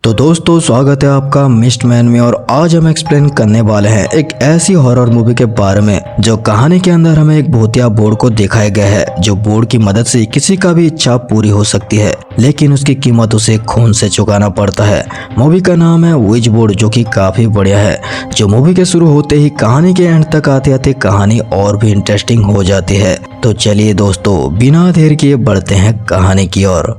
तो दोस्तों स्वागत है आपका मिस्ट मैन में। और आज हम एक्सप्लेन करने वाले हैं एक ऐसी हॉरर मूवी के बारे में जो कहानी के अंदर हमें एक भूतिया बोर्ड को दिखाया गया है, जो बोर्ड की मदद से किसी का भी इच्छा पूरी हो सकती है, लेकिन उसकी कीमत उसे खून से चुकाना पड़ता है। मूवी का नाम है विच बोर्ड, जो कि काफी बढ़िया है। जो मूवी के शुरू होते ही कहानी के एंड तक आते आते कहानी और भी इंटरेस्टिंग हो जाती है। तो चलिए दोस्तों बिना देर किए बढ़ते हैं कहानी की ओर।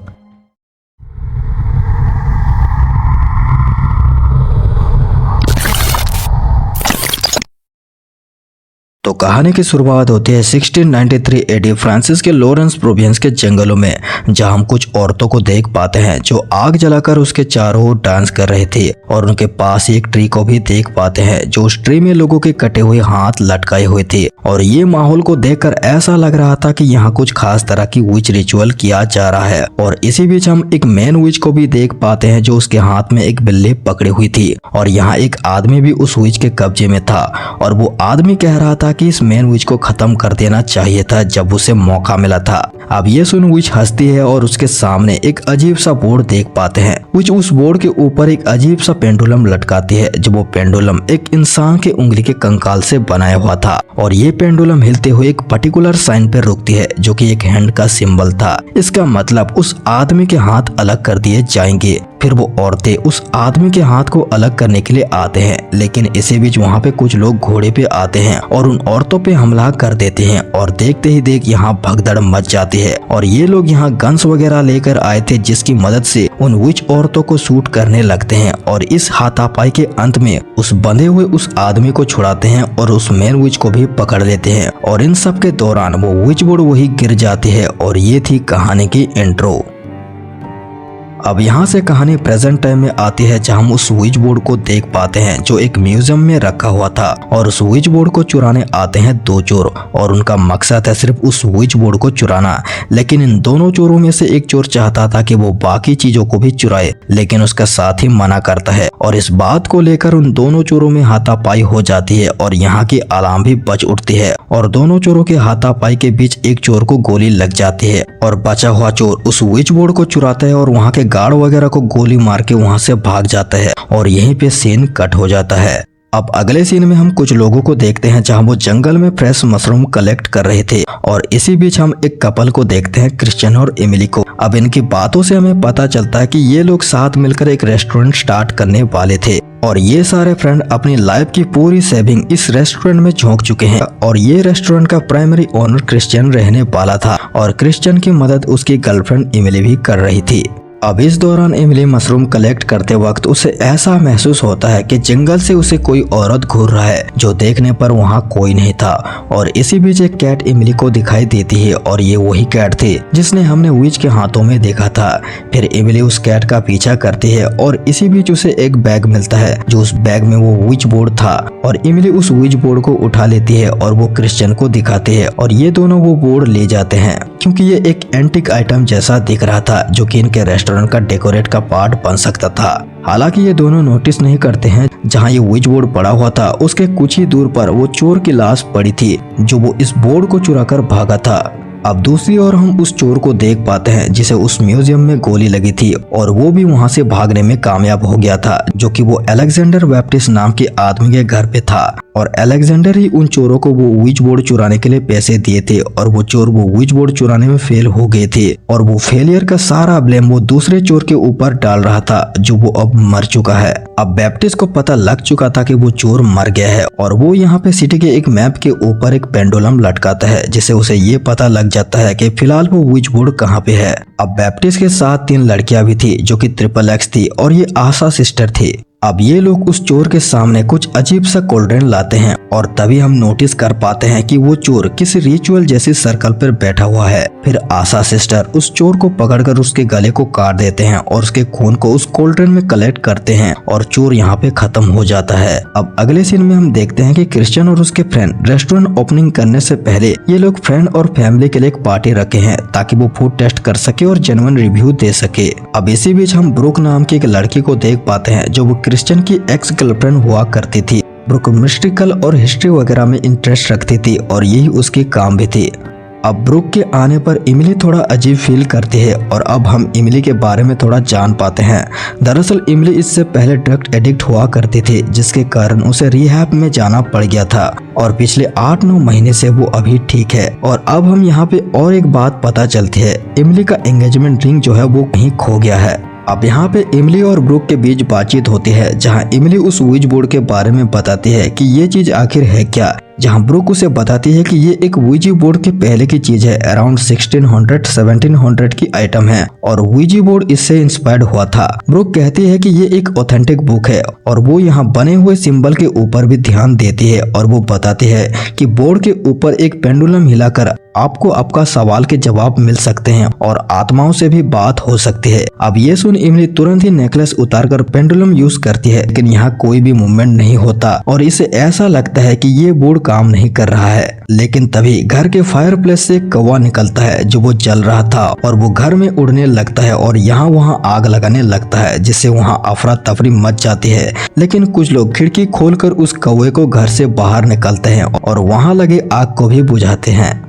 तो कहानी की शुरुआत होती है 1693 एडी फ्रांसिस के लॉरेंस प्रोविंस के जंगलों में, जहां हम कुछ औरतों को देख पाते हैं जो आग जलाकर उसके चारों ओर डांस कर रहे थे। और उनके पास एक ट्री को भी देख पाते हैं जो उस ट्री में लोगों के कटे हुए हाथ लटकाए हुए थे। और ये माहौल को देखकर ऐसा लग रहा था कि यहाँ कुछ खास तरह की विच रिचुअल किया जा रहा है। और इसी बीच हम एक मेन विच को भी देख पाते हैं जो उसके हाथ में एक बिल्ली पकड़ी हुई थी। और यहाँ एक आदमी भी उस विच के कब्जे में था, और वो आदमी कह रहा था कि इस मेन विच को खत्म कर देना चाहिए था जब उसे मौका मिला था। अब ये सुन विच हंसती है और उसके सामने एक अजीब सा बोर्ड देख पाते हैं। विच उस बोर्ड के ऊपर एक अजीब सा पेंडुलम लटकाती है, जब वो पेंडुलम एक इंसान के उंगली के कंकाल से बनाया हुआ था। और ये पेंडुलम हिलते हुए एक पर्टिकुलर साइन पर रुकती है जो कि एक हैंड का सिंबल था। इसका मतलब उस आदमी के हाथ अलग कर दिए जाएंगे। फिर वो औरतें उस आदमी के हाथ को अलग करने के लिए आते हैं, लेकिन इसी बीच वहाँ पे कुछ लोग घोड़े पे आते हैं और उन औरतों पे हमला कर देते हैं। और देखते ही देख यहाँ भगदड़ मच जाती है। और ये लोग यहाँ गन्स वगैरह लेकर आए थे, जिसकी मदद से उन विच औरतों को शूट करने लगते हैं। और इस हाथापाई के अंत में उस बंधे हुए उस आदमी को छुड़ाते हैं और उस मेन विच को भी पकड़ लेते हैं। और इन सब के दौरान वो विच बोर्ड वही गिर जाती है। और ये थी कहानी की इंट्रो। अब यहाँ से कहानी प्रेजेंट टाइम में आती है, जहाँ हम उस विच बोर्ड को देख पाते हैं जो एक म्यूजियम में रखा हुआ था। और उस विच बोर्ड को चुराने आते हैं दो चोर, और उनका मकसद है सिर्फ उस विच बोर्ड को चुराना। लेकिन इन दोनों चोरों में से एक चोर चाहता था कि वो बाकी चीजों को भी चुराए, लेकिन उसका साथी मना करता है। और इस बात को लेकर उन दोनों चोरों में हाथापाई हो जाती है और यहाँ की अलार्म भी बज उठती है। और दोनों चोरों के हाथापाई के बीच एक चोर को गोली लग जाती है और बचा हुआ चोर उस विच बोर्ड को चुराता है और वहाँ के गार्ड वगैरह को गोली मार के वहां से भाग जाता है। और यहीं पे सीन कट हो जाता है। अब अगले सीन में हम कुछ लोगों को देखते हैं जहां वो जंगल में फ्रेश मशरूम कलेक्ट कर रहे थे। और इसी बीच हम एक कपल को देखते हैं, क्रिश्चियन और एमिली को। अब इनकी बातों से हमें पता चलता है कि ये लोग साथ मिलकर एक रेस्टोरेंट स्टार्ट करने वाले थे। और ये सारे फ्रेंड अपनी लाइफ की पूरी सेविंग इस रेस्टोरेंट में झोंक चुके हैं। और ये रेस्टोरेंट का प्राइमरी ओनर क्रिश्चियन रहने वाला था, और क्रिश्चियन की मदद उसकी गर्लफ्रेंड एमिली भी कर रही थी। अब इस दौरान एमिली मशरूम कलेक्ट करते वक्त उसे ऐसा महसूस होता है कि जंगल से उसे कोई औरत घूर रहा है, जो देखने पर वहाँ कोई नहीं था। और इसी बीच एक कैट एमिली को दिखाई देती है, और ये वही कैट थी जिसने हमने विच के हाथों में देखा था। फिर एमिली उस कैट का पीछा करती है, और इसी बीच उसे एक बैग मिलता है, जो उस बैग में वो विच बोर्ड था। और एमिली उस विच बोर्ड को उठा लेती है और वो क्रिश्चियन को दिखाती है, और ये दोनों वो बोर्ड ले जाते हैं क्योंकि ये एक एंटिक आइटम जैसा दिख रहा था, जो कि इनके रेस्टोरेंट का डेकोरेट का पार्ट बन सकता था। हालांकि ये दोनों नोटिस नहीं करते हैं, जहां ये विच बोर्ड पड़ा हुआ था उसके कुछ ही दूर पर वो चोर की लाश पड़ी थी, जो वो इस बोर्ड को चुराकर भागा था। अब दूसरी ओर हम उस चोर को देख पाते हैं जिसे उस म्यूजियम में गोली लगी थी, और वो भी वहां से भागने में कामयाब हो गया था, जो कि वो अलेक्जेंडर बैप्टिस्ट नाम के आदमी के घर पे था। और अलेक्जेंडर ही उन चोरों को वो विच बोर्ड चुराने के लिए पैसे दिए थे, और वो चोर वो विच बोर्ड चुराने में फेल हो गए थे। और वो फेलियर का सारा ब्लेम वो दूसरे चोर के ऊपर डाल रहा था, जो वो अब मर चुका है। अब बैप्टिस्ट को पता लग चुका था कि वो चोर मर गया है, और वो यहाँ पे सिटी के एक मैप के ऊपर एक पेंडुलम लटकाता है, जिससे उसे ये पता लग जाता है कि फिलहाल वो विच बोर्ड कहाँ पे है। अब बैप्टिस्ट के साथ 3 लड़कियां भी थी, जो कि XXX थी, और ये आशा सिस्टर थी। अब ये लोग उस चोर के सामने कुछ अजीब सा कोल्ड ड्रिंक लाते हैं, और तभी हम नोटिस कर पाते हैं कि वो चोर किसी रिचुअल जैसी सर्कल पर बैठा हुआ है। फिर आशा सिस्टर उस चोर को पकड़कर उसके गले को काट देते हैं और उसके खून को उस कोल्ड ड्रिंक में कलेक्ट करते हैं, और चोर यहाँ पे खत्म हो जाता है। अब अगले सीन में हम देखते हैं कि क्रिश्चियन और उसके फ्रेंड रेस्टोरेंट ओपनिंग करने से पहले ये लोग फ्रेंड और फैमिली के लिए एक पार्टी रखे हैं, ताकि वो फूड टेस्ट कर सके और जेन्युइन रिव्यू दे सके। अब इसी बीच हम ब्रुक नाम की एक लड़की को देख पाते हैं, जो वो क्रिश्चियन की एक्स गर्लफ्रेंड हुआ करती थी। ब्रुक मिस्टिकल और हिस्ट्री वगैरह में इंटरेस्ट रखती थी, और यही उसकी काम भी थी। अब ब्रुक के आने पर इमिली थोड़ा अजीब फील करती है और अब हम इमिली के बारे में थोड़ा जान पाते हैं। दरअसल इमिली इससे पहले ड्रग एडिक्ट हुआ करती थी, जिसके कारण उसे रिहैब में जाना पड़ गया था और पिछले 8-9 महीने से वो अभी ठीक है। और अब हम यहाँ पे और एक बात पता चलती है, इमिली का एंगेजमेंट रिंग जो है वो कहीं खो गया है। अब यहाँ पे इमिली और ब्रुक के बीच बातचीत होती है, जहाँ इमिली उस स्विच बोर्ड के बारे में बताती है कि ये चीज आखिर है क्या, जहाँ ब्रुक उसे बताती है कि ये एक वीजी बोर्ड के पहले की चीज है, अराउंड 1600-1700 की आइटम है और वीजी बोर्ड इससे इंस्पायर्ड हुआ था। ब्रुक कहती है कि ये एक ऑथेंटिक बुक है और वो यहाँ बने हुए सिंबल के ऊपर भी ध्यान देती है और वो बताती है कि बोर्ड के ऊपर एक पेंडुलम हिलाकर आपको आपका सवाल के जवाब मिल सकते हैं और आत्माओं से भी बात हो सकती है। अब ये सुन इमली तुरंत ही नेकलेस उतारकर पेंडुलम यूज करती है, लेकिन यहाँ कोई भी मूवमेंट नहीं होता और इसे ऐसा लगता है कि ये बोर्ड काम नहीं कर रहा है। लेकिन तभी घर के फायरप्लेस से कौवा निकलता है जो वो जल रहा था और वो घर में उड़ने लगता है और यहाँ वहाँ आग लगाने लगता है, जिससे वहाँ अफरा तफरी मच जाती है। लेकिन कुछ लोग खिड़की खोलकर उस कौवे को घर से बाहर निकलते हैं और वहाँ लगे आग को भी बुझाते हैं।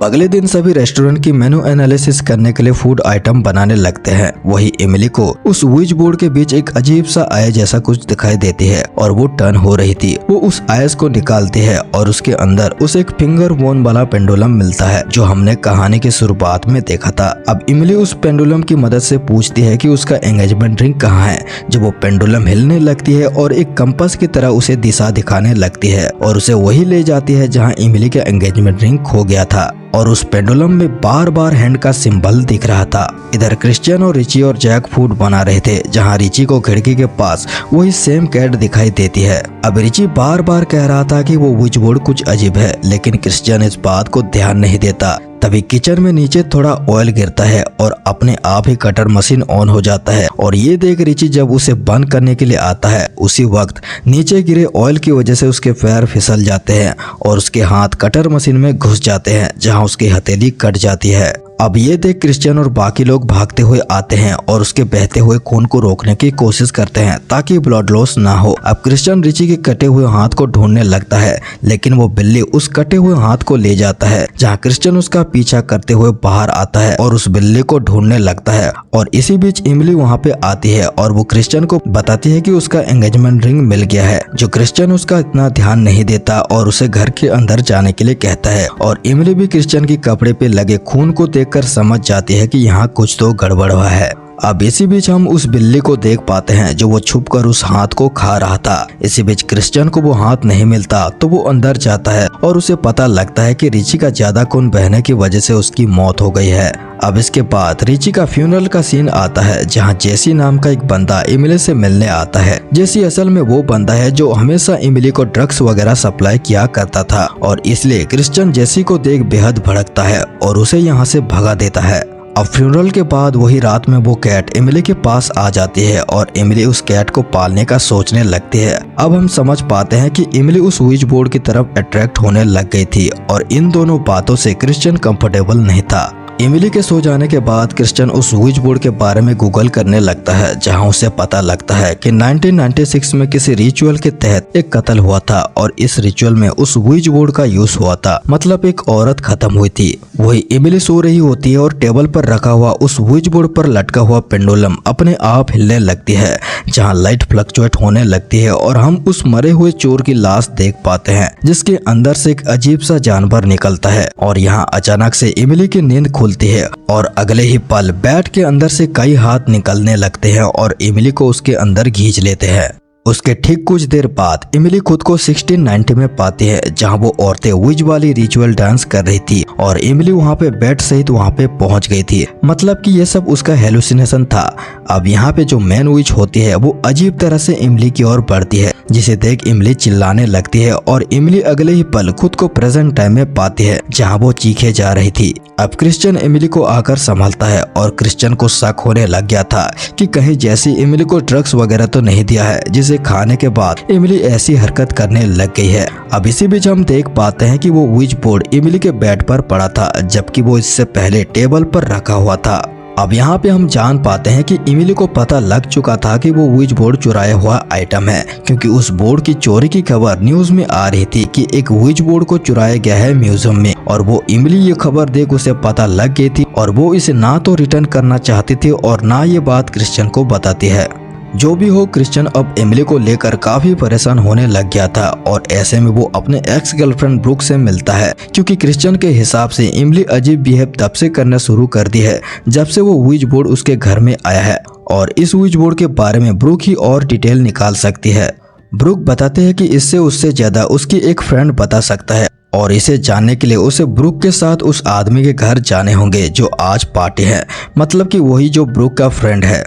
अगले दिन सभी रेस्टोरेंट की मेनू एनालिसिस करने के लिए फूड आइटम बनाने लगते हैं। वही इमिली को उस स्विच बोर्ड के बीच एक अजीब सा आय जैसा कुछ दिखाई देती है और वो टर्न हो रही थी। वो उस आयस को निकालती है और उसके अंदर उसे एक फिंगर बोन वाला पेंडुलम मिलता है जो हमने कहानी की शुरुआत में देखा था। अब इमिली उस पेंडुलम की मदद से पूछती है कि उसका एंगेजमेंट रिंग कहाँ है। जब वो पेंडुलम हिलने लगती है और एक कंपास की तरह उसे दिशा दिखाने लगती है और उसे वही ले जाती है जहाँ इमिली का एंगेजमेंट रिंग खो गया था और उस पेंडुलम में बार बार हैंड का सिंबल दिख रहा था। इधर क्रिश्चियन और रिची और जैक फूड बना रहे थे, जहां रिची को खिड़की के पास वही सेम कैट दिखाई देती है। अब रिची बार बार कह रहा था कि वो विच बोर्ड कुछ अजीब है, लेकिन क्रिश्चियन इस बात को ध्यान नहीं देता। तभी किचन में नीचे थोड़ा ऑयल गिरता है और अपने आप ही कटर मशीन ऑन हो जाता है और ये देख रिची जब उसे बंद करने के लिए आता है, उसी वक्त नीचे गिरे ऑयल की वजह से उसके पैर फिसल जाते हैं और उसके हाथ कटर मशीन में घुस जाते हैं, जहां उसकी हथेली कट जाती है। अब ये देख क्रिश्चियन और बाकी लोग भागते हुए आते हैं और उसके बहते हुए खून को रोकने की कोशिश करते हैं ताकि ब्लड लॉस ना हो। अब क्रिश्चियन रिची के कटे हुए हाथ को ढूंढने लगता है, लेकिन वो बिल्ली उस कटे हुए हाथ को ले जाता है, जहाँ क्रिश्चियन उसका पीछा करते हुए बाहर आता है और उस बिल्ली को ढूंढने लगता है। और इसी बीच इमली वहाँ पे आती है और वो क्रिश्चियन को बताती है कि उसका एंगेजमेंट रिंग मिल गया है, जो क्रिश्चियन उसका इतना ध्यान नहीं देता और उसे घर के अंदर जाने के लिए कहता है। और इमली भी क्रिश्चियन के कपड़े पे लगे खून को देखकर समझ जाती है कि यहाँ कुछ तो गड़बड़ हुआ है। अब इसी बीच हम उस बिल्ली को देख पाते हैं जो वो छुपकर उस हाथ को खा रहा था। इसी बीच क्रिश्चियन को वो हाथ नहीं मिलता तो वो अंदर जाता है और उसे पता लगता है कि रिची का ज्यादा खून बहने की वजह से उसकी मौत हो गई है। अब इसके बाद रिची का फ्यूनरल का सीन आता है, जहां जेसी नाम का एक बंदा इमिली से मिलने आता है। जेसी असल में वो बंदा है जो हमेशा इमिली को ड्रग्स वगैरह सप्लाई किया करता था और इसलिए क्रिश्चियन जेसी को देख बेहद भड़कता है और उसे यहाँ से भगा देता है। अब फ्यूनरल के बाद वही रात में वो कैट इमिली के पास आ जाती है और इमिली उस कैट को पालने का सोचने लगती है। अब हम समझ पाते हैं कि इमिली उस स्विच बोर्ड की तरफ अट्रैक्ट होने लग गई थी और इन दोनों बातों से क्रिश्चियन कंफर्टेबल नहीं था। इमिली के सो जाने के बाद क्रिश्चियन उस स्विच बोर्ड के बारे में गूगल करने लगता है, जहां उसे पता लगता है कि 1996 में किसी रिचुअल के तहत एक कत्ल हुआ था और इस रिचुअल में उस स्विच बोर्ड का यूज हुआ था, मतलब एक औरत खत्म हुई थी। वही इमिली सो रही होती है और टेबल पर रखा हुआ उस स्विच बोर्ड पर लटका हुआ पेंडुलम अपने आप हिलने लगती है, जहाँ लाइट फ्लक्चुएट होने लगती है और हम उस मरे हुए चोर की लाश देख पाते हैं, जिसके अंदर से एक अजीब सा जानवर निकलता है। और यहाँ अचानक से इमिली की नींद खुलती है और अगले ही पल बैट के अंदर से कई हाथ निकलने लगते हैं और इमिली को उसके अंदर खींच लेते हैं। उसके ठीक कुछ देर बाद इमिली खुद को 1690 में पाती है, जहां वो औरतें विच वाली रिचुअल डांस कर रही थी और इमिली वहां पे बैट सहित वहां पे पहुंच गई थी, मतलब कि ये सब उसका हेलुसिनेशन था। अब यहाँ पे जो मेन विच होती है वो अजीब तरह से इमिली की ओर बढ़ती है, जिसे देख इमिली चिल्लाने लगती है और इमिली अगले ही पल खुद को प्रेजेंट टाइम में पाती है, जहाँ वो चीखे जा रही थी। अब क्रिश्चियन इमिली को आकर संभालता है और क्रिश्चियन को शक होने लग गया था कि कहीं जैसी इमिली को ड्रग्स वगैरह तो नहीं दिया है, जिसे खाने के बाद इमिली ऐसी हरकत करने लग गई है। अब इसी बीच हम देख पाते हैं कि वो विच बोर्ड इमिली के बेड पर पड़ा था, जबकि वो इससे पहले टेबल पर रखा हुआ था। अब यहाँ पे हम जान पाते हैं कि इमिली को पता लग चुका था कि वो विच बोर्ड चुराया हुआ आइटम है, क्योंकि उस बोर्ड की चोरी की खबर न्यूज में आ रही थी कि एक विच बोर्ड को चुराया गया है म्यूजियम में। और वो इमिली ये खबर देख उसे पता लग गई थी और वो इसे ना तो रिटर्न करना चाहती थी और ना ये बात क्रिश्चियन को बताती है। जो भी हो, क्रिश्चियन अब इमिली को लेकर काफी परेशान होने लग गया था और ऐसे में वो अपने एक्स गर्लफ्रेंड ब्रूक से मिलता है, क्योंकि क्रिश्चियन के हिसाब से इमिली अजीब बिहेव तब से करना शुरू कर दी है जब से वो विच बोर्ड उसके घर में आया है और इस विच बोर्ड के बारे में ब्रूक ही और डिटेल निकाल सकती है। ब्रूक बताते हैं कि इससे उससे ज्यादा उसकी एक फ्रेंड बता सकता है और इसे जानने के लिए उसे ब्रूक के साथ उस आदमी के घर जाने होंगे जो आज पार्टी है, मतलब कि वही जो ब्रूक का फ्रेंड है।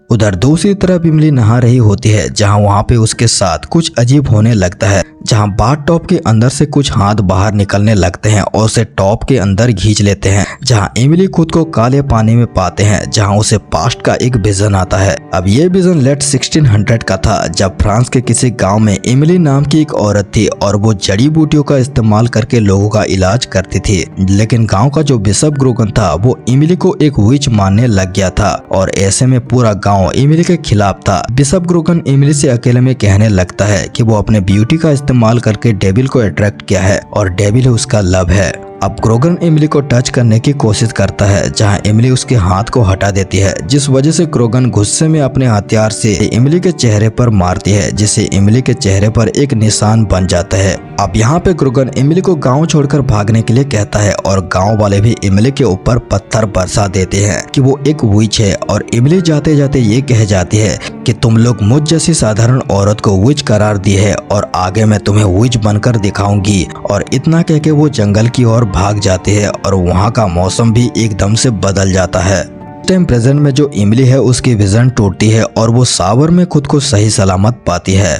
उधर दूसरी तरफ इमिली नहा रही होती है, जहां वहां पे उसके साथ कुछ अजीब होने लगता है, जहां बाथ टॉप के अंदर से कुछ हाथ बाहर निकलने लगते हैं और उसे टॉप के अंदर खींच लेते हैं, जहां इमिली खुद को काले पानी में पाते हैं, जहां उसे पास्ट का एक विजन आता है। अब ये विजन लेट 1600 का था, जब फ्रांस के किसी गाँव में इमिली नाम की एक औरत थी और वो जड़ी बूटियों का इस्तेमाल करके लोगों का इलाज करती थी। लेकिन गाँव का जो बिशप ग्रोगन था वो इमिली को एक विच मानने लग गया था और ऐसे में पूरा गाँव इमिली के खिलाफ था। बिशप ग्रोगन इमिली से अकेले में कहने लगता है कि वो अपने ब्यूटी का इस्तेमाल करके डेविल को अट्रैक्ट किया है और डेविल उसका लव है। अब ग्रोगन इमिली को टच करने की कोशिश करता है, जहां इमिली उसके हाथ को हटा देती है, जिस वजह से ग्रोगन गुस्से में अपने हथियार से इमिली के चेहरे पर मारती है, जिससे इमिली के चेहरे पर एक निशान बन जाता है। अब यहाँ पे ग्रोगन इमिली को गांव छोड़कर भागने के लिए कहता है और गांव वाले भी इमिली के ऊपर पत्थर बरसा देते हैं कि वो एक विच है और इमिली जाते जाते ये कह जाती है कि तुम लोग मुझ जैसी साधारण औरत को विच करार दी है और आगे मैं तुम्हें विच बनकर दिखाऊंगी। और इतना कह के वो जंगल की ओर भाग जाती है और वहाँ का मौसम भी एकदम से बदल जाता है। टाइम प्रेजेंट में जो इमिली है उसकी विजन टूटती है और वो सावर में खुद को सही सलामत पाती है।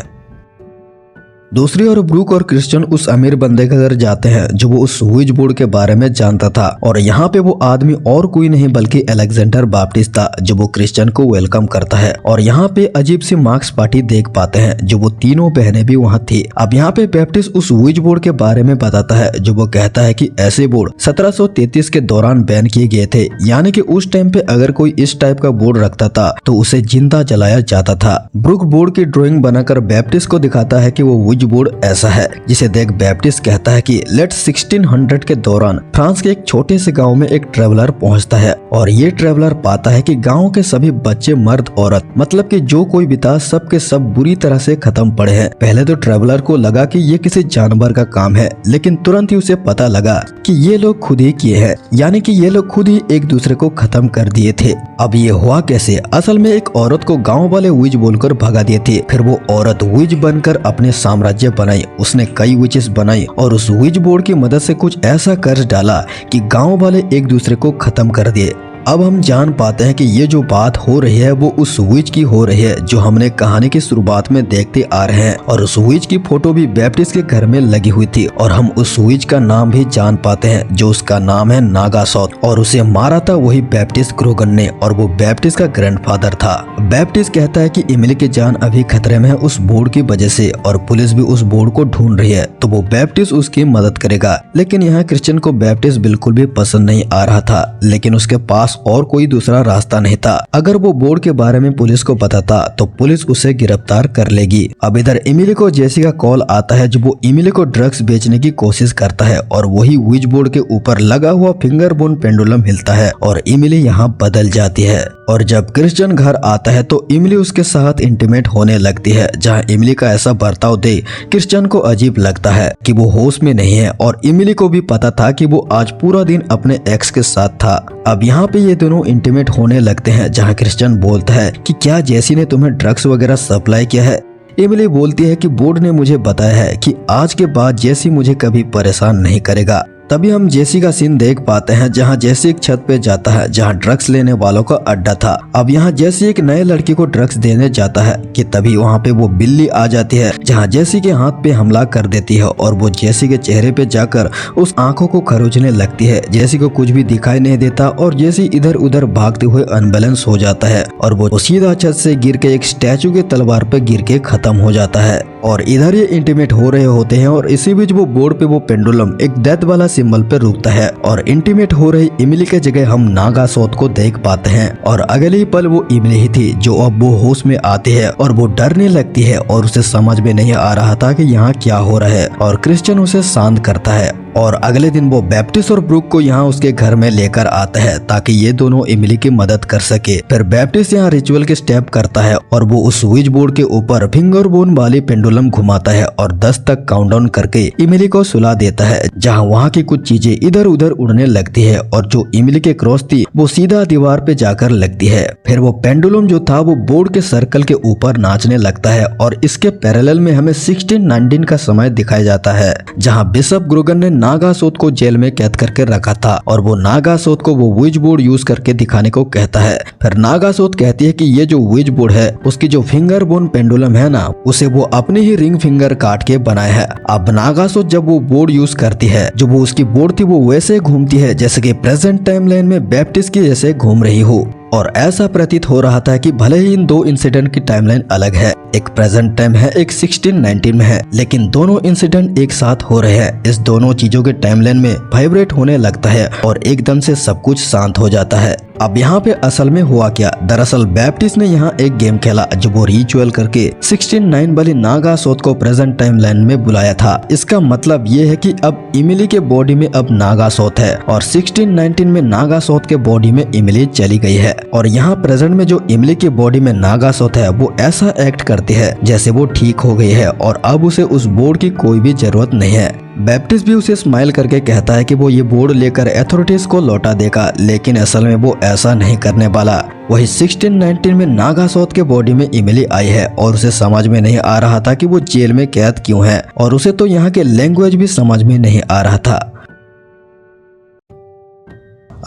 दूसरी ओर ब्रूक और क्रिश्चियन उस अमीर बंदे के घर जाते हैं जो वो उस विच बोर्ड के बारे में जानता था और यहाँ पे वो आदमी और कोई नहीं बल्कि अलेक्जेंडर बाप्टिस्ट था, जो वो क्रिश्चियन को वेलकम करता है और यहाँ पे अजीब सी मार्क्स पार्टी देख पाते हैं, जो वो तीनों बहनें भी वहाँ थी। अब यहाँ पे बैप्टिस्ट उस विच बोर्ड के बारे में बताता है, जो वो कहता है कि ऐसे बोर्ड 1733 के दौरान बैन किए गए थे, यानी कि उस टाइम पे अगर कोई इस टाइप का बोर्ड रखता था तो उसे जिंदा जलाया जाता था। ब्रूक बोर्ड की ड्राइंग बनाकर बैप्टिस्ट को दिखाता है कि वो बोर्ड ऐसा है, जिसे देख बैप्टिस्ट कहता है कि लेट 1600 के दौरान फ्रांस के एक छोटे से गांव में एक ट्रेवलर पहुंचता है और ये ट्रेवलर पाता है कि गांव के सभी बच्चे, मर्द, औरत, मतलब कि जो कोई भी था सब के सब बुरी तरह से खत्म पड़े हैं। पहले तो ट्रेवलर को लगा कि ये किसी जानवर का काम है, लेकिन तुरंत ही उसे पता लगा कि ये लोग खुद ही किए हैं, यानी कि ये लोग खुद ही एक दूसरे को खत्म कर दिए थे। अब ये हुआ कैसे? असल में एक औरत को गाँव वाले विच बोलकर भगा दिए थे, फिर वो औरत विच बनकर अपने साम्राज्य बनाई। उसने कई विचेस बनाई और उस विच बोर्ड की मदद से कुछ ऐसा कर्ज डाला कि गांव वाले एक दूसरे को खत्म कर दिए। अब हम जान पाते हैं कि ये जो बात हो रही है वो उस विच की हो रही है जो हमने कहानी की शुरुआत में देखते आ रहे हैं और उस विच की फोटो भी बैप्टिस्ट के घर में लगी हुई थी और हम उस विच का नाम भी जान पाते हैं, जो उसका नाम है नागासोथ और उसे मारा था वही बैप्टिस्ट ग्रोगन ने और वो बैप्टिस्ट का ग्रैंडफादर था। बैप्टिस्ट कहता है कि इमिली की जान अभी खतरे में है उस बोर्ड की वजह से और पुलिस भी उस बोर्ड को ढूंढ रही है, तो वो बैप्टिस्ट उसकी मदद करेगा। लेकिन यहाँ क्रिश्चियन को बैप्टिस्ट बिल्कुल भी पसंद नहीं आ रहा था, लेकिन उसके पास और कोई दूसरा रास्ता नहीं था। अगर वो बोर्ड के बारे में पुलिस को बताता तो पुलिस उसे गिरफ्तार कर लेगी। अब इधर इमिली को जेसी का कॉल आता है, जो वो इमिली को ड्रग्स बेचने की कोशिश करता है और वही विच बोर्ड के ऊपर लगा हुआ फिंगर बोन पेंडुलम हिलता है और इमिली यहाँ बदल जाती है। और जब क्रिश्चियन घर आता है तो इमिली उसके साथ इंटीमेट होने लगती है, जहाँ इमिली का ऐसा बर्ताव देख क्रिश्चियन को अजीब लगता है कि वो होश में नहीं है और इमिली को भी पता था कि वो आज पूरा दिन अपने एक्स के साथ था। अब यहाँ पे ये दोनों इंटीमेट होने लगते हैं, जहाँ क्रिश्चियन बोलता है कि क्या जेसी ने तुम्हें ड्रग्स वगैरह सप्लाई किया है? इमिली बोलती है कि बोर्ड ने मुझे बताया है कि आज के बाद जेसी मुझे कभी परेशान नहीं करेगा। तभी हम जेसी का सीन देख पाते हैं, जहां जेसी एक छत पे जाता है जहां ड्रग्स लेने वालों का अड्डा था। अब यहां जेसी एक नए लड़की को ड्रग्स देने जाता है कि तभी वहां पे वो बिल्ली आ जाती है, जहां जेसी के हाथ पे हमला कर देती है और वो जेसी के चेहरे पे जाकर उस आंखों को खरोचने लगती है। जेसी को कुछ भी दिखाई नहीं देता और जेसी इधर उधर भागते हुए अनबैलेंस हो जाता है और वो सीधा छत से गिर के एक स्टैचू के तलवार पे गिर के खत्म हो जाता है। और इधर ये इंटीमेट हो रहे होते हैं और इसी बीच वो बोर्ड पे वो पेंडुलम एक डेथ वाला सिंबल पे रुकता है और इंटीमेट हो रही इमिली के जगह हम नागासोत को देख पाते हैं और अगले ही पल वो इमिली ही थी जो अब वो होश में आती है और वो डरने लगती है और उसे समझ में नहीं आ रहा था कि यहाँ क्या हो रहा है और क्रिश्चियन उसे शांत करता है और अगले दिन वो बैप्टिस्ट और ब्रूक को यहाँ उसके घर में लेकर आता है ताकि ये दोनों इमिली की मदद कर सके। फिर बैप्टिस्ट यहाँ रिचुअल के स्टेप करता है और वो उस स्विच बोर्ड के ऊपर फिंगर बोन वाली पेंडुलम घुमाता है और 10 तक काउंटडाउन करके इमिली को सुला देता है, जहाँ वहाँ की कुछ चीजें इधर उधर उड़ने लगती है और जो इमिली के क्रॉस थी वो सीधा दीवार पे जाकर लगती है। फिर वो पेंडुलम जो था वो बोर्ड के सर्कल के ऊपर नाचने लगता है और इसके पैरेलल में हमें 1619 का समय दिखाया जाता है, जहाँ बिशप ग्रोगन ने नागासोत को जेल में कैद करके रखा था और वो नागासोत को वो विज बोर्ड यूज करके दिखाने को कहता है। फिर नागासोत कहती है कि ये जो विज बोर्ड है उसकी जो फिंगर बोन पेंडुलम है ना, उसे वो अपनी ही रिंग फिंगर काट के बनाया है। अब नागासोत जब वो बोर्ड यूज करती है, जो वो उसकी बोर्ड थी वो वैसे घूमती है जैसे कि प्रेजेंट टाइमलाइन में बैप्टिस्ट की जैसे घूम रही हो और ऐसा प्रतीत हो रहा था कि भले ही इन दो इंसिडेंट की टाइमलाइन अलग है, एक प्रेजेंट टाइम है एक 1619 में है, लेकिन दोनों इंसिडेंट एक साथ हो रहे हैं। इस दोनों चीजों के टाइमलाइन में वाइब्रेट होने लगता है और एकदम से सब कुछ शांत हो जाता है। अब यहाँ पे असल में हुआ क्या, दरअसल बैप्टिस्ट ने यहाँ एक गेम खेला जो वो रिचुअल करके 1609 वाली नागासोत को प्रेजेंट टाइमलाइन में बुलाया था। इसका मतलब ये है कि अब इमिली के बॉडी में अब नागासोत है और 1619 में नागासोत के बॉडी में इमिली चली गई है और यहाँ प्रेजेंट में जो इमिली की बॉडी में नागासोत है वो ऐसा एक्ट करती है जैसे वो ठीक हो गई है और अब उसे उस बोर्ड की कोई भी जरूरत नहीं है। बैप्टिस्ट भी उसे स्माइल करके कहता है कि वो ये बोर्ड लेकर अथॉरिटीज को लौटा देगा, लेकिन असल में वो ऐसा नहीं करने वाला। वही 1619 में नागासोत के बॉडी में इमिली आई है और उसे समझ में नहीं आ रहा था कि वो जेल में कैद क्यों है और उसे तो यहाँ के लैंग्वेज भी समझ में नहीं आ रहा था।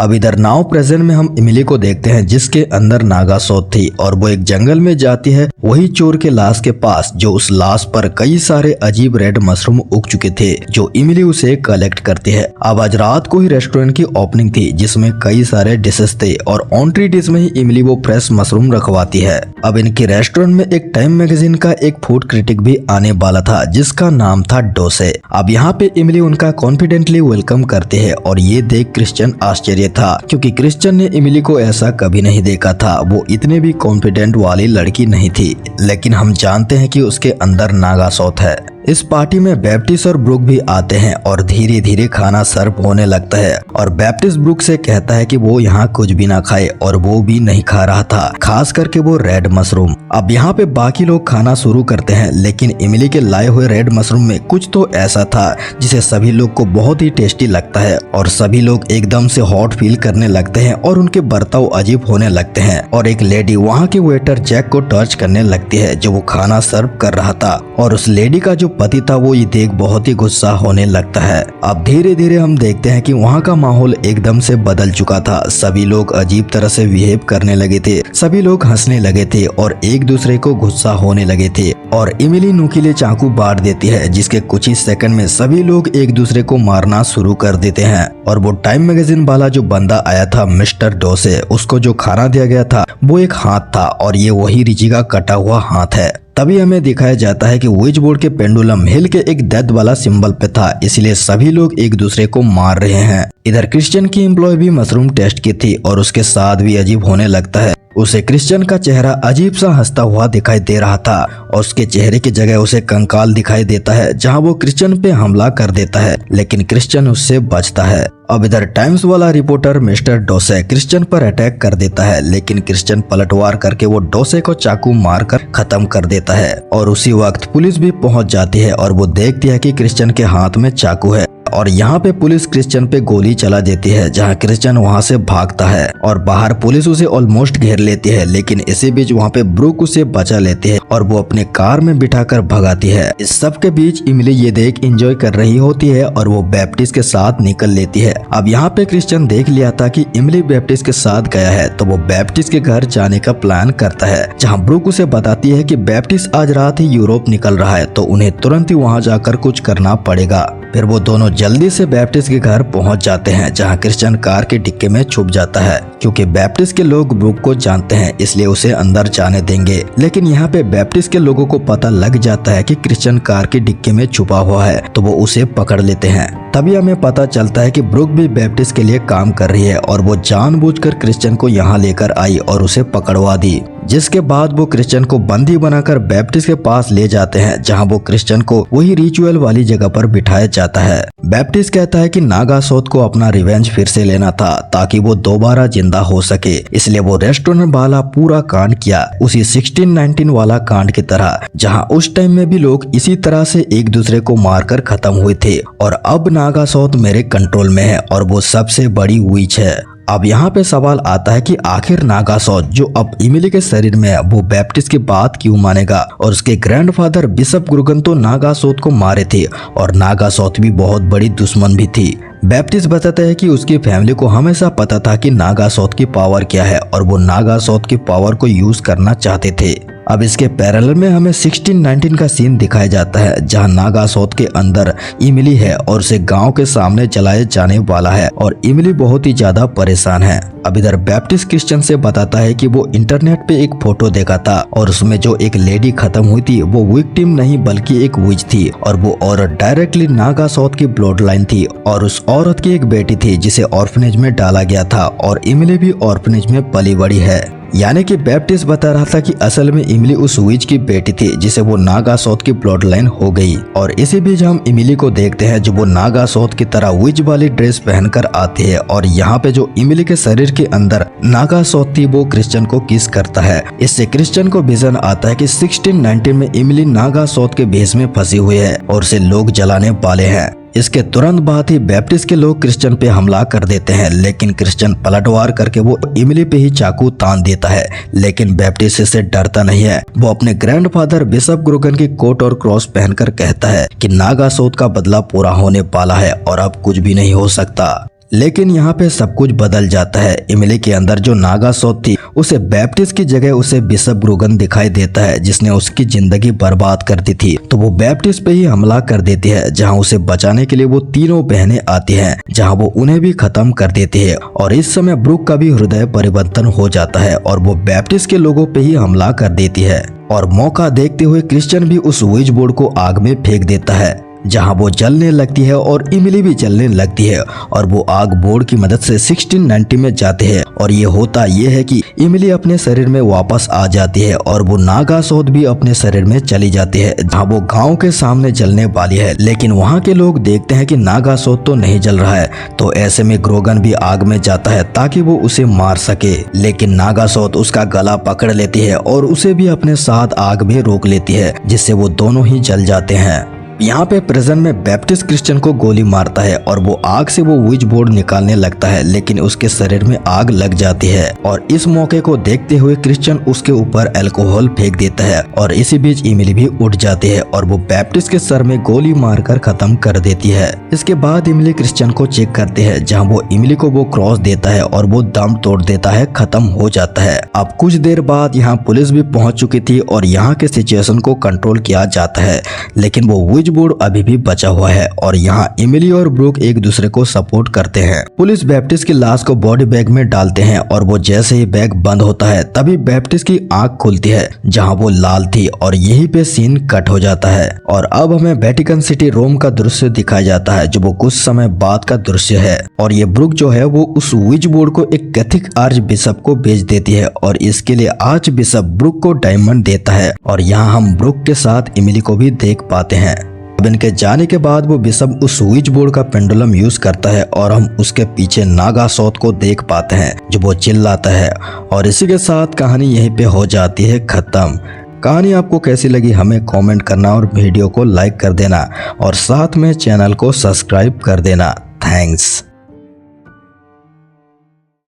अब इधर नाउ प्रेजेंट में हम इमिली को देखते हैं जिसके अंदर नागासोत थी और वो एक जंगल में जाती है वही चोर के लाश के पास, जो उस लाश पर कई सारे अजीब रेड मशरूम उग चुके थे जो इमिली उसे कलेक्ट करती है। अब आज रात को ही रेस्टोरेंट की ओपनिंग थी जिसमें कई सारे डिशेस थे और ऑन्ट्री डिश में ही इमिली वो फ्रेश मशरूम रखवाती है। अब इनके रेस्टोरेंट में एक टाइम मैगजीन का एक फूड क्रिटिक भी आने वाला था जिसका नाम था डोसे। अब यहाँ पे इमिली उनका कॉन्फिडेंटली वेलकम करते है और ये देख क्रिश्चियन आश्चर्य था, क्योंकि क्रिश्चियन ने इमिली को ऐसा कभी नहीं देखा था। वो इतने भी कॉन्फिडेंट वाली लड़की नहीं थी, लेकिन हम जानते हैं कि उसके अंदर नागासोत है। इस पार्टी में बैप्टिस्ट और ब्रूक भी आते हैं और धीरे धीरे खाना सर्व होने लगता है और बैप्टिस्ट ब्रूक से कहता है कि वो यहाँ कुछ भी ना खाए और वो भी नहीं खा रहा था, खास करके वो रेड मशरूम। अब यहाँ पे बाकी लोग खाना शुरू करते हैं, लेकिन इमिली के लाए हुए रेड मशरूम में कुछ तो ऐसा था जिसे सभी लोग को बहुत ही टेस्टी लगता है और सभी लोग एकदम से हॉट फील करने लगते हैं और उनके बर्ताव अजीब होने लगते हैं और एक लेडी वहाँ के वेटर जैक को टच करने लगती है जो वो खाना सर्व कर रहा था और उस लेडी का जो पति था वो ये देख बहुत ही गुस्सा होने लगता है। अब धीरे धीरे हम देखते हैं कि वहाँ का माहौल एकदम से बदल चुका था। सभी लोग अजीब तरह से बिहेव करने लगे थे, सभी लोग हंसने लगे थे और एक दूसरे को गुस्सा होने लगे थे और इमिली नुकीले चाकू बांट देती है जिसके कुछ ही सेकंड में सभी लोग एक दूसरे को मारना शुरू कर देते हैं। और वो टाइम मैगजीन वाला जो बंदा आया था मिस्टर डोसे, उसको जो खाना दिया गया था वो एक हाथ था और ये वही रिची का कटा हुआ हाथ है। तभी हमें दिखाया जाता है कि विज बोर्ड के पेंडुलम हिल के एक डेथ वाला सिंबल पे था, इसलिए सभी लोग एक दूसरे को मार रहे हैं। इधर क्रिश्चियन की एम्प्लॉय भी मशरूम टेस्ट की थी और उसके साथ भी अजीब होने लगता है। उसे क्रिश्चियन का चेहरा अजीब सा हंसता हुआ दिखाई दे रहा था और उसके चेहरे की जगह उसे कंकाल दिखाई देता है जहां वो क्रिश्चियन पे हमला कर देता है, लेकिन क्रिश्चियन उससे बचता है। अब इधर टाइम्स वाला रिपोर्टर मिस्टर डोसे क्रिश्चियन पर अटैक कर देता है, लेकिन क्रिश्चियन पलटवार करके वो डोसे को चाकू मारकर खत्म कर देता है और उसी वक्त पुलिस भी पहुंच जाती है और वो देखती है कि क्रिश्चियन के हाथ में चाकू है और यहाँ पे पुलिस क्रिश्चियन पे गोली चला देती है, जहाँ क्रिश्चियन वहाँ से भागता है और बाहर पुलिस उसे ऑलमोस्ट घेर लेती है, लेकिन इसी बीच वहाँ पे ब्रूक उसे बचा लेती है और वो अपने कार में बिठाकर भगाती है। इस सब के बीच इमिली ये देख एंजॉय कर रही होती है और वो बैप्टिस्ट के साथ निकल लेती है। अब यहाँ पे क्रिश्चियन देख लिया था कि इमिली बैप्टिस्ट के साथ गया है, तो वो बैप्टिस्ट के घर जाने का प्लान करता है, जहाँ ब्रूक उसे बताती है कि बैप्टिस्ट आज रात ही यूरोप निकल रहा है, तो उन्हें तुरंत ही वहाँ जाकर कुछ करना पड़ेगा। फिर वो दोनों जल्दी से बैप्टिस्ट के घर पहुंच जाते हैं, जहां क्रिश्चियन कार के डिक्के में छुप जाता है। क्योंकि बैप्टिस्ट के लोग ब्रूक को जानते हैं, इसलिए उसे अंदर जाने देंगे। लेकिन यहाँ पे बैप्टिस्ट के लोगों को पता लग जाता है कि क्रिश्चियन कार के डिक्के में छुपा हुआ है, तो वो उसे पकड़ लेते हैं। तभी हमें पता चलता है कि ब्रूक भी बैप्टिस्ट के लिए काम कर रही है और वो जानबूझकर क्रिश्चियन को यहाँ लेकर आई और उसे पकड़वा दी। जिसके बाद वो क्रिश्चियन को बंदी बनाकर बैप्टिस्ट के पास ले जाते हैं, जहां वो क्रिश्चियन को वही रिचुअल वाली जगह पर बिठाया जाता है। बैप्टिस्ट कहता है कि नागासोत को अपना रिवेंज फिर से लेना था ताकि वो दोबारा जिंदा हो सके, इसलिए वो रेस्टोरेंट वाला पूरा कांड किया, उसी 1619 वाला कांड की तरह, जहां उस टाइम में भी लोग इसी तरह से एक दूसरे को मारकर खत्म हुए थे। और अब नागासोत मेरे कंट्रोल में है और वो सबसे बड़ी विच है। अब यहाँ पे सवाल आता है कि आखिर नागासोत जो अब इमिली के शरीर में है, वो बैप्टिस्ट की बात क्यों मानेगा? और उसके ग्रैंडफादर बिशप ग्रुगन तो नागासोत को मारे थे और नागासोत भी बहुत बड़ी दुश्मन भी थी। बैप्टिस्ट बताता है कि उसकी फैमिली को हमेशा पता था कि नागासोत की पावर क्या है और वो नागासोत की पावर को यूज करना चाहते थे। अब इसके पैरेलल में हमें 1619 का सीन दिखाया जाता है, जहां नागासोत के अंदर इमिली है और उसे गांव के सामने जलाए जाने वाला है और इमिली बहुत ही ज्यादा परेशान है। अब इधर बैप्टिस्ट क्रिश्चियन से बताता है कि वो इंटरनेट पे एक फोटो देखा था और उसमें जो एक लेडी खत्म हुई थी वो विक्टिम नहीं बल्कि एक विच थी और वो औरत डायरेक्टली नागासोत की ब्लड लाइन थी और उस औरत की एक बेटी थी जिसे ऑर्फनेज में डाला गया था और इमिली भी ऑर्फनेज में पली बड़ी है। यानी कि बैप्टिस्ट बता रहा था कि असल में इमिली उस विच की बेटी थी जिसे वो नागासोत की ब्लड लाइन हो गई। और इसी बीच हम इमिली को देखते हैं जो वो नागासोत की तरह विच वाली ड्रेस पहनकर आती है और यहाँ पे जो इमिली के शरीर के अंदर नागासोत थी वो क्रिश्चियन को किस करता है। इससे क्रिश्चियन को विजन आता है कि 1619 में इमिली नागासोत के भेष में फंसी हुई है और उसे लोग जलाने वाले हैं। इसके तुरंत बाद ही बैप्टिस्ट के लोग क्रिश्चियन पे हमला कर देते हैं, लेकिन क्रिश्चियन पलटवार करके वो इमिली पे ही चाकू तान देता है। लेकिन बैप्टिस्ट इससे डरता नहीं है। वो अपने ग्रैंडफादर बिशप ग्रुगन की कोट और क्रॉस पहनकर कहता है कि नागासोत का बदला पूरा होने वाला है और अब कुछ भी नहीं हो सकता। लेकिन यहाँ पे सब कुछ बदल जाता है। इमिली के अंदर जो नागासोत थी उसे बैप्टिस्ट की जगह उसे बिशप ग्रुगन दिखाई देता है, जिसने उसकी जिंदगी बर्बाद कर दी थी। तो वो बैप्टिस्ट पे ही हमला कर देती है, जहाँ उसे बचाने के लिए वो तीनों बहनें आती हैं, जहाँ वो उन्हें भी खत्म कर देती है। और इस समय ब्रूक का भी हृदय परिवर्तन हो जाता है और वो बैप्टिस्ट के लोगों पे ही हमला कर देती है। और मौका देखते हुए क्रिश्चियन भी उस विच बोर्ड को आग में फेंक देता है, जहां वो जलने लगती है और इमिली भी जलने लगती है और वो आग बोर्ड की मदद से 1690 में जाते हैं। और ये होता ये है कि इमिली अपने शरीर में वापस आ जाती है और वो नागासोत भी अपने शरीर में चली जाती है, जहां वो गांव के सामने जलने वाली है। लेकिन वहां के लोग देखते हैं कि नागासोत तो नहीं जल रहा है, तो ऐसे में ग्रोगन भी आग में जाता है ताकि वो उसे मार सके। लेकिन नागासोत उसका गला पकड़ लेती है और उसे भी अपने साथ आग में रोक लेती है, जिससे वो दोनों ही जल जाते हैं। यहाँ पे प्रेजेंट में बैप्टिस्ट क्रिश्चियन को गोली मारता है और वो आग से वो विच बोर्ड निकालने लगता है, लेकिन उसके शरीर में आग लग जाती है। और इस मौके को देखते हुए क्रिश्चियन उसके ऊपर अल्कोहल फेंक देता है और इसी बीच इमिली भी उठ जाती है और वो बैप्टिस्ट के सर में गोली मारकर खत्म कर देती है। इसके बाद इमिली क्रिश्चियन को चेक करते हैं, जहाँ वो इमिली को वो क्रॉस देता है और वो दम तोड़ देता है, खत्म हो जाता है। अब कुछ देर बाद यहाँ पुलिस भी पहुंच चुकी थी और यहाँ के सिचुएशन को कंट्रोल किया जाता है, लेकिन वो विच बोर्ड अभी भी बचा हुआ है और यहाँ इमिली और ब्रूक एक दूसरे को सपोर्ट करते हैं। पुलिस बैप्टिस्ट की लाश को बॉडी बैग में डालते हैं और वो जैसे ही बैग बंद होता है तभी बैप्टिस्ट की आंख खुलती है, जहाँ वो लाल थी और यहीं पे सीन कट हो जाता है। और अब हमें वेटिकन सिटी रोम का दृश्य दिखाया जाता है, जो वो कुछ समय बाद का दृश्य है। और ये ब्रूक जो है वो उस विच बोर्ड को एक कैथोलिक आर्च बिशप को बेच देती है और इसके लिए आर्च बिशप ब्रूक को डायमंड देता है। और यहाँ हम ब्रूक के साथ इमिली को भी देख पाते हैं। अब इनके जाने के बाद वो बिशप उस विच बोर्ड का पेंडुलम यूज करता है और हम उसके पीछे नागासोत को देख पाते हैं, जो वो चिल्लाता है। और इसी के साथ कहानी यहीं पे हो जाती है खत्म। कहानी आपको कैसी लगी हमें कमेंट करना और वीडियो को लाइक कर देना और साथ में चैनल को सब्सक्राइब कर देना। थैंक्स।